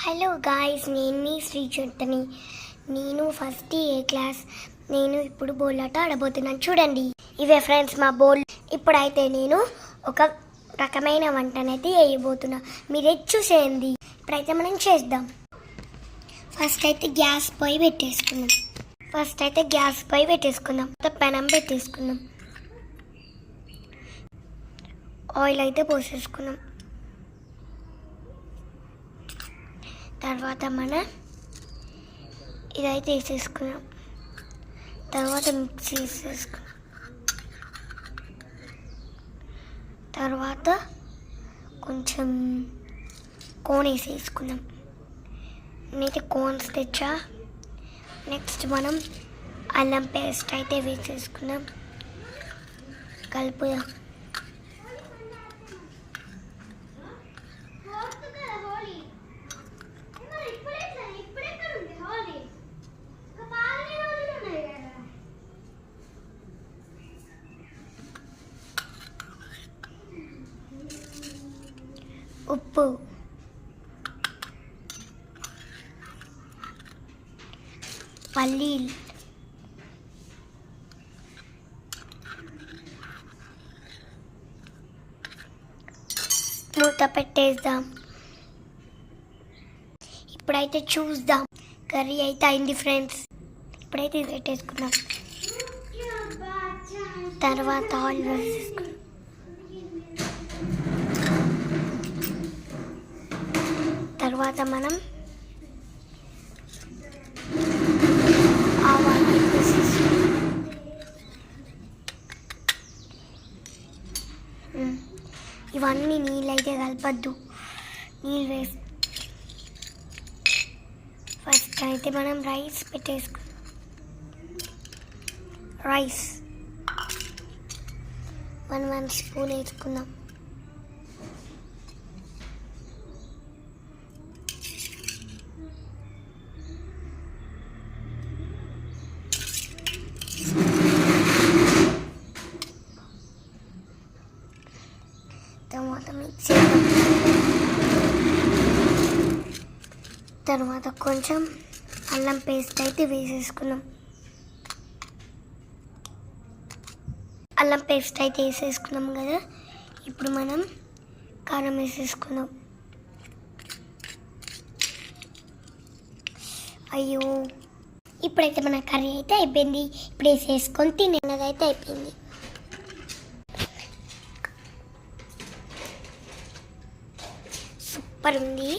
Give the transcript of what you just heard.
Hello guys, నేను మీ శ్రీ చైతన్య. నేను first ఏ class. నేను ఇప్పుడు బోలాట ఆడబోతున్నాను. చూడండి, ఇవే ఫ్రెండ్స్ మా బోల్. ఇప్పుడైతే నేను ఒక రకమైన వంటనైతే వేయబోతున్నా. మీరే చూసేయండి. ఇప్పుడైతే మనం చేద్దాం. ఫస్ట్ అయితే గ్యాస్ పొయ్యి పెట్టేసుకుందాం. పెనం పెట్టేసుకుందాం. ఆయిల్ అయితే పోసేసుకుందాం. తర్వాత మనం ఇదైతే వేసేసుకున్నాం. తర్వాత మిక్స్ చేసేసుకున్నాం. తర్వాత కొంచెం కోన్ వేసేసుకుందాం. నేనైతే కోన్స్ తెచ్చా. నెక్స్ట్ మనం అల్లం పేస్ట్ అయితే వేసేసుకుందాం. కలుపుదాం. ఉప్పు, పల్లీలు, మూత పెట్టేద్దాం. ఇప్పుడైతే చూద్దాం. కర్రీ అయితే అయింది ఫ్రెండ్స్. ఇప్పుడైతే ఇది పెట్టేసుకున్నాం. తర్వాత ఆయిల్ వేసేసుకున్నాం. తర్వాత మనం ఆవాలు వేసేసుకున్నాం. ఇవన్నీ నీళ్ళైతే కలపద్దు. నీళ్ళు వేసి ఫస్ట్ అయితే మనం రైస్ పెట్టేసుకున్నాం. రైస్ 1 స్పూన్ వేసుకుందాం. తర్వాత కొంచెం అల్లం పేస్ట్ అయితే వేసేసుకున్నాం. అల్లం పేస్ట్ అయితే వేసేసుకున్నాం కదా. ఇప్పుడు మనం కారం వేసేసుకుందాం. అయ్యో, ఇప్పుడైతే మన కర్రీ అయితే అయిపోయింది. ఇప్పుడు వేసేసుకొని తినేదైతే అయిపోయింది. సూపర్ ఉంది.